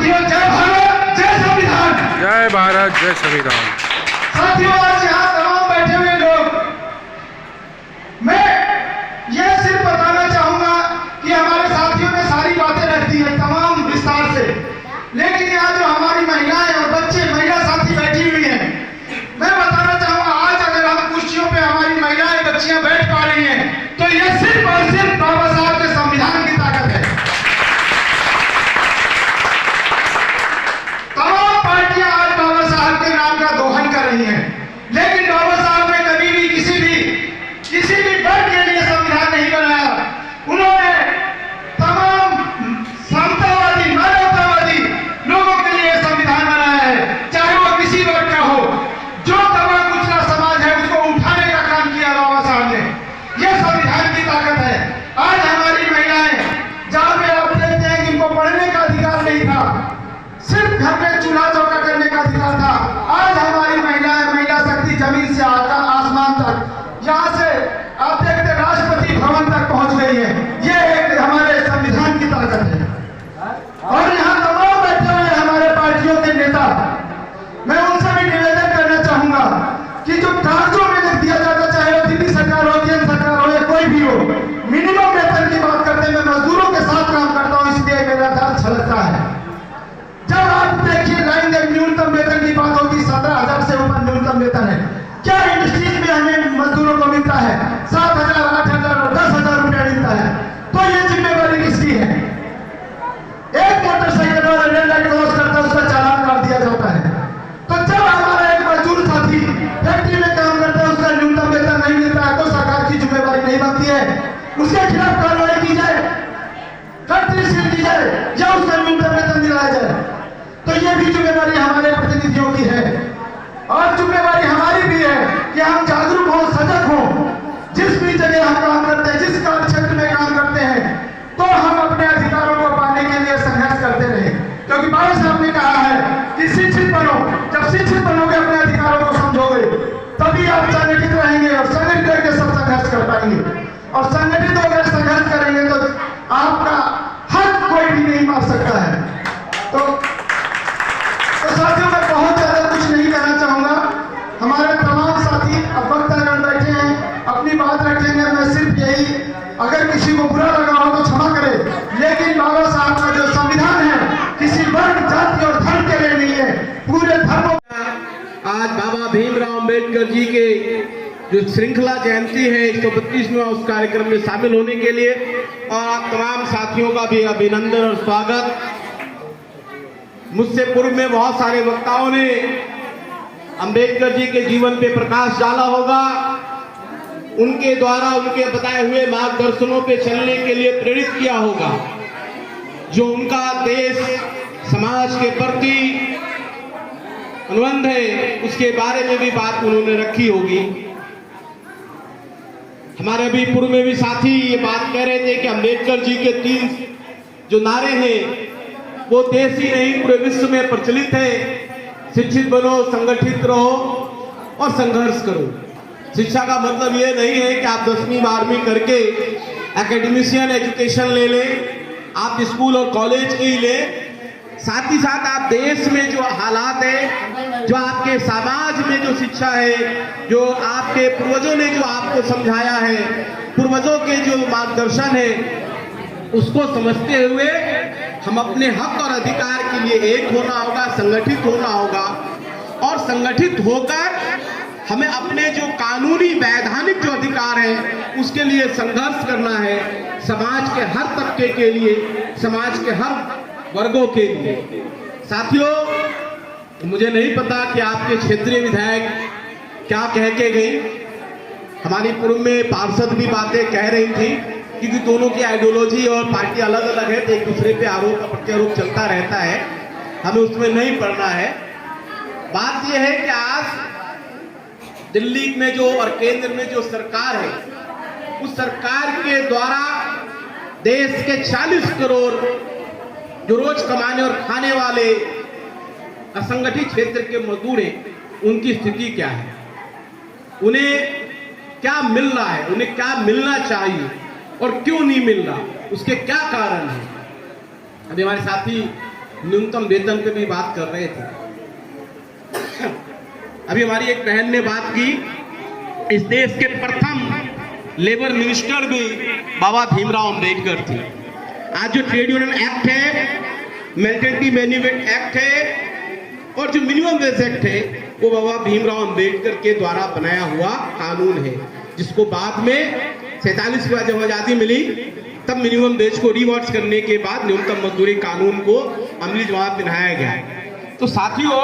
साथियों, जय भारत, जय संविधान। जय भारत, जय संविधान। साथियों, आज यहाँ तमाम बैठे हुए लोग, मैं यह सिर्फ बताना चाहूंगा कि हमारे साथियों ने सारी बातें रख दी है तमाम विस्तार से, लेकिन यहाँ जो हमारी महिलाएं और बच्चे, महिला साथी बैठी हुई हैं, मैं बताना चाहूंगा आज अगर हम कुर्सियों पे हमारी महिलाएं बच्चियां बैठ पा रही हैं तो यह सिर्फ और सिर्फ बाबा साहब के संविधान की ताकत है। तमाम पार्टियां आज बाबा साहब के नाम का दोहन कर रही हैं, लेकिन बाबा साहब ने कभी भी किसी भी वर्ग के लिए संविधान नहीं बनाया। उन्होंने तमाम समतावादी, मानवतावादी लोगों के लिए संविधान बनाया है, चाहे वो किसी वर्ग का हो। जो दबा कुचला समाज है उसको उठाने का काम किया बाबा साहब ने। यह संविधान की ताकत है। आज हमारी महिलाएं, जहां पे आप देखते हैं कि इनको पढ़ने का अधिकार नहीं था, सिर्फ घर में चूल्हा चौका करने का अधिकार था, आज हमारी महिलाएं, महिला शक्ति जमीन से आसमान तक, यहाँ से आप देखते राष्ट्रपति भवन तक पहुंच गई है। यह एक हमारे संविधान की ताकत है। और यहाँ तमाम बैठे हुए हमारे पार्टियों के नेता, मैं उनसे भी निवेदन करना चाहूंगा कि जो कार्यों में लिख दिया जाता, चाहे वो दिल्ली सरकार हो, केंद्र सरकार हो या कोई भी हो, मिनिमम वेतन की बात करते हैं। मैं मजदूरों के साथ काम करता हूं, इसलिए मेरा ध्यान छलकता है। जब आप देखिए लाइन में न्यूनतम वेतन की बात होती, 17,000 से ऊपर न्यूनतम वेतन है। क्या इंडस्ट्रीज में हमें मजदूरों को मिलता है 7,000, 8,000 और 10,000 रुपया मिलता है, तो ये जिम्मेवारी किसकी है? एक मोटरसाइकिल वाला रेड लाइट क्रॉस करता है, उसका चालान काट दिया जाता है। तो जब हमारा एक मजदूर साथी फैक्ट्री में काम करता है, उसका न्यूनतम वेतन नहीं मिलता है, तो सरकार की जिम्मेवारी नहीं बनती है उसके खिलाफ कार्रवाई की जाए, फैक्ट्री सील की जाए या उसका न्यूनतम वेतन दिलाया जाए? तो ये भी जिम्मेवारी हमारे प्रतिनिधियों की है। और जिम्मेवारी हमारी भी है कि हम जागरूक हों, सजग हों। जिस भी जगह हम काम करते हैं, जिस कार्य क्षेत्र में काम करते हैं, तो हम अपने अधिकारों को पाने के लिए संघर्ष करते रहें। क्योंकि बाबा साहब ने कहा है कि शिक्षित बनो। जब शिक्षित बनोगे, अपने अधिकारों को समझोगे, तभी आप संगठित रहेंगे और संगठित करके सब संघर्ष कर पाएंगे। और संगठित होकर संघर्ष करेंगे तो आपका हक कोई भी नहीं मार सकता है। तो साथियों, मैं बहुत ज्यादा कुछ नहीं कहना चाहूंगा। हमारे तमाम साथी अब वक्तागण बैठे हैं, अपनी बात रखेंगे। मैं सिर्फ यही, अगर किसी को बुरा लगा हो तो क्षमा करे, लेकिन बाबा साहब का जो संविधान है किसी वर्ग, जाति और धर्म के लिए नहीं है, पूरे धर्मों। आज बाबा भीमराव अम्बेडकर जी के जो श्रृंखला जयंती है 132वां, उस कार्यक्रम में शामिल होने के लिए और आप तमाम साथियों का भी अभिनंदन और स्वागत। मुझसे पूर्व में बहुत सारे वक्ताओं ने अंबेडकर जी के जीवन पे प्रकाश डाला होगा, उनके द्वारा उनके बताए हुए मार्गदर्शनों पे चलने के लिए प्रेरित किया होगा। जो उनका देश समाज के प्रति अनुबंध है, उसके बारे में भी बात उन्होंने रखी होगी। हमारे अभी पूर्व में भी साथी ये बात कह रहे थे कि अंबेडकर जी के 3 जो नारे हैं वो देश ही नहीं पूरे विश्व में प्रचलित है। शिक्षित बनो, संगठित रहो और संघर्ष करो। शिक्षा का मतलब ये नहीं है कि आप 10वीं 12वीं करके एकेडमिशियन एजुकेशन ले लें, आप स्कूल और कॉलेज की ले, साथ ही साथ आप देश में जो हालात है, जो आपके समाज में जो शिक्षा है, जो आपके पूर्वजों ने जो आपको समझाया है, पूर्वजों के जो मार्गदर्शन है, उसको समझते हुए हम अपने हक और अधिकार के लिए एक होना होगा, संगठित होना होगा। और संगठित होकर हमें अपने जो कानूनी वैधानिक जो अधिकार है उसके लिए संघर्ष करना है, समाज के हर तबके के लिए, समाज के हर वर्गों के लिए। साथियों, मुझे नहीं पता कि आपके क्षेत्रीय विधायक क्या कह के गई। हमारी पूर्व में पार्षद भी बातें कह रही थी, क्योंकि दोनों की आइडियोलॉजी और पार्टी अलग अलग है, तो एक दूसरे पे आरोप प्रत्यारोप चलता रहता है, हमें उसमें नहीं पड़ना है। बात यह है कि आज दिल्ली में जो और केंद्र में जो सरकार है, उस सरकार के द्वारा देश के 40 करोड़ जो रोज कमाने और खाने वाले असंगठित क्षेत्र के मजदूर हैं, उनकी स्थिति क्या है, उन्हें क्या मिल रहा है, उन्हें क्या मिलना चाहिए और क्यों नहीं मिल रहा, उसके क्या कारण है। अभी हमारे साथी न्यूनतम वेतन पे भी बात कर रहे थे। अभी हमारी एक बहन ने बात की, इस देश के प्रथम लेबर मिनिस्टर भी बाबा भीमराव अंबेडकर थे। आज जो ट्रेड यूनियन एक्ट है, मैंडेटरी मैन्युफैक्चरिंग एक्ट है और जो मिनिमम वेज एक्ट है, वो बाबा भीमराव अंबेडकर के द्वारा बनाया हुआ कानून है, जिसको बाद में 47 के बाद जब आजादी मिली तब मिनिमम वेज को रिवर्स करने के बाद न्यूनतम मजदूरी कानून को अमली जवाब बनाया गया। तो साथियों,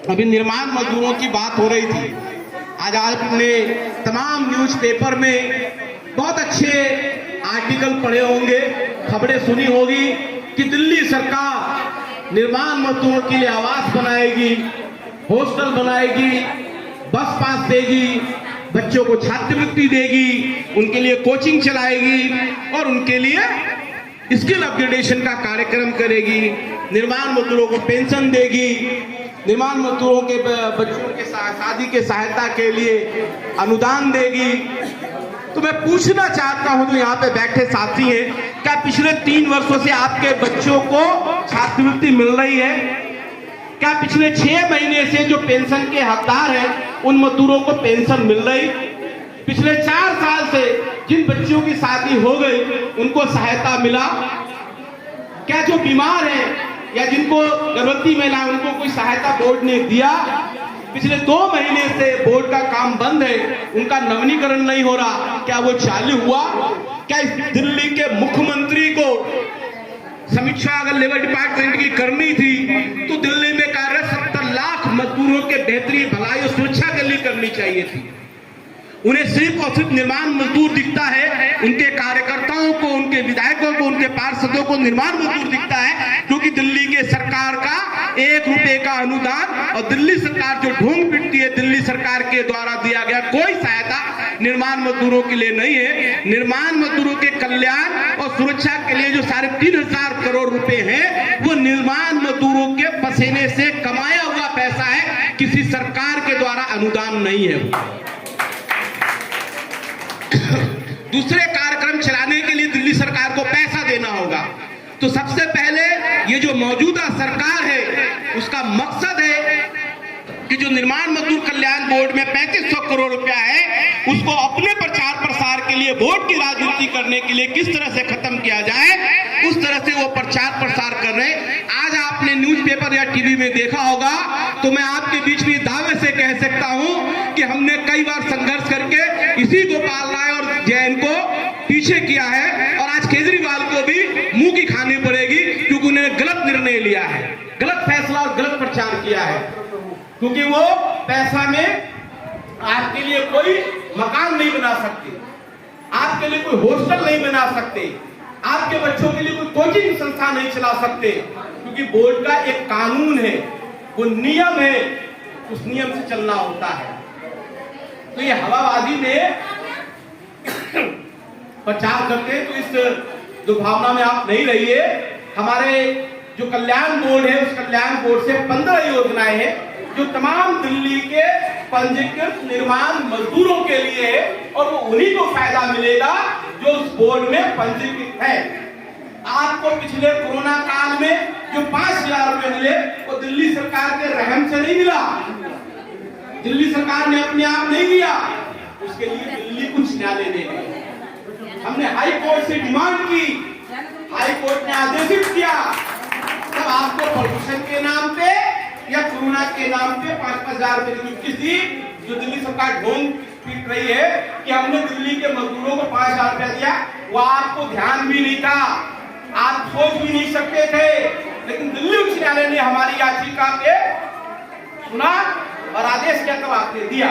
अभी निर्माण मजदूरों की बात हो रही थी। आज आपने तमाम न्यूज़पेपर में बहुत अच्छे आर्टिकल पढ़े होंगे, खबरें सुनी होगी कि दिल्ली सरकार निर्माण मजदूरों के लिए आवास बनाएगी, हॉस्टल बनाएगी, बस पास देगी, बच्चों को छात्रवृत्ति देगी, उनके लिए कोचिंग चलाएगी और उनके लिए स्किल अपग्रेडेशन का कार्यक्रम करेगी, निर्माण मजदूरों को पेंशन देगी, निर्माण मजदूरों के बच्चों के शादी के सहायता के लिए अनुदान देगी। तो मैं पूछना चाहता हूं, तो यहाँ पे बैठे साथी हैं, क्या पिछले 3 वर्षों से आपके बच्चों को छात्रवृत्ति मिल रही है? क्या पिछले 6 महीने से जो पेंशन के हकदार हैं उन मजदूरों को पेंशन मिल रही? पिछले 4 साल से जिन बच्चों की शादी हो गई उनको सहायता मिला? क्या जो बीमार हैं या जिनको गर्भवती महिला उनको कोई सहायता बोर्ड ने दिया? पिछले 2 महीने से बोर्ड का काम बंद है, उनका नवीनीकरण नहीं हो रहा, क्या वो चालू हुआ? क्या इस दिल्ली के मुख्यमंत्री को समीक्षा अगर लेबर डिपार्टमेंट की करनी थी तो दिल्ली में कार्यरत 70 लाख मजदूरों के बेहतरी, भलाई और सुरक्षा के लिए करनी चाहिए थी। उन्हें सिर्फ और सिर्फ निर्माण मजदूर दिखता है, उनके कार्यकर्ताओं को, उनके विधायकों को, उनके पार्षदों को निर्माण मजदूर दिखता है, क्योंकि दिल्ली के सरकार का 1 रुपए का अनुदान और दिल्ली सरकार जो ढोंग पिटती है, दिल्ली सरकार के द्वारा दिया गया कोई सहायता निर्माण मजदूरों के लिए नहीं है। निर्माण मजदूरों के कल्याण और सुरक्षा के लिए जो 3,500 करोड़ रुपए हैं, वो निर्माण मजदूरों के पसीने से कमाया हुआ पैसा है, किसी सरकार के द्वारा अनुदान नहीं है। दूसरे कार्यक्रम चलाने के लिए दिल्ली सरकार को पैसा देना होगा। तो सबसे पहले ये जो मौजूदा सरकार है उसका मकसद है कि जो निर्माण मजदूर कल्याण बोर्ड में 3500 करोड़ रुपया है, उसको अपने प्रचार प्रसार के लिए, वोट की राजनीति करने के लिए किस तरह से खत्म किया जाए, उस तरह से वो प्रचार प्रसार कर रहे हैं। आज आपने न्यूज़पेपर या टीवी में देखा होगा, तो मैं आपके बीच में दावे से कह सकता हूं कि हमने कई बार संघर्ष करके इसी गोपाल राय और जैन को पीछे किया है, और आज केजरीवाल को भी मुंह की खानी पड़ेगी, क्योंकि उन्होंने गलत निर्णय लिया है, गलत फैसला और गलत प्रचार किया है। क्योंकि वो पैसा में आपके लिए कोई मकान नहीं बना सकते, आपके लिए कोई हॉस्टल नहीं बना सकते, आपके बच्चों के लिए कोई कोचिंग संस्था नहीं चला सकते, क्योंकि बोर्ड का एक कानून है, वो नियम है, उस नियम से चलना होता है। तो ये हवाबाजी में प्रचार करते हैं, तो इस जो भावना में आप नहीं रहिए। हमारे जो कल्याण बोर्ड है, उस कल्याण बोर्ड से 15 योजनाएं हैं जो तमाम दिल्ली के पंजीकृत निर्माण मजदूरों के लिए है, और वो उन्हीं को फायदा मिलेगा जो उस बोर्ड में पंजीकृत है। आपको पिछले कोरोना काल में जो 5,000 रुपए मिले, वो दिल्ली सरकार के रहम से नहीं मिला, दिल्ली सरकार ने अपने आप नहीं दिया, उसके लिए दिल्ली उच्च न्यायालय ने दिया। हमने हाई कोर्ट से डिमांड की, हाई कोर्ट ने आदेशित किया, तब आपको प्रदूषण के नाम पे या कोरोना के नाम पे 5,000 रुपए की चुटकी दी, जो दिल्ली सरकार ढोंग पीट रही है कि हमने दिल्ली के मजदूरों को 5,000 रुपया दिया, वो आपको ध्यान भी नहीं था, आप सोच भी नहीं सकते थे, लेकिन दिल्ली उच्च न्यायालय ने हमारी याचिका के सुना और आदेश किया, तब आपने दिया।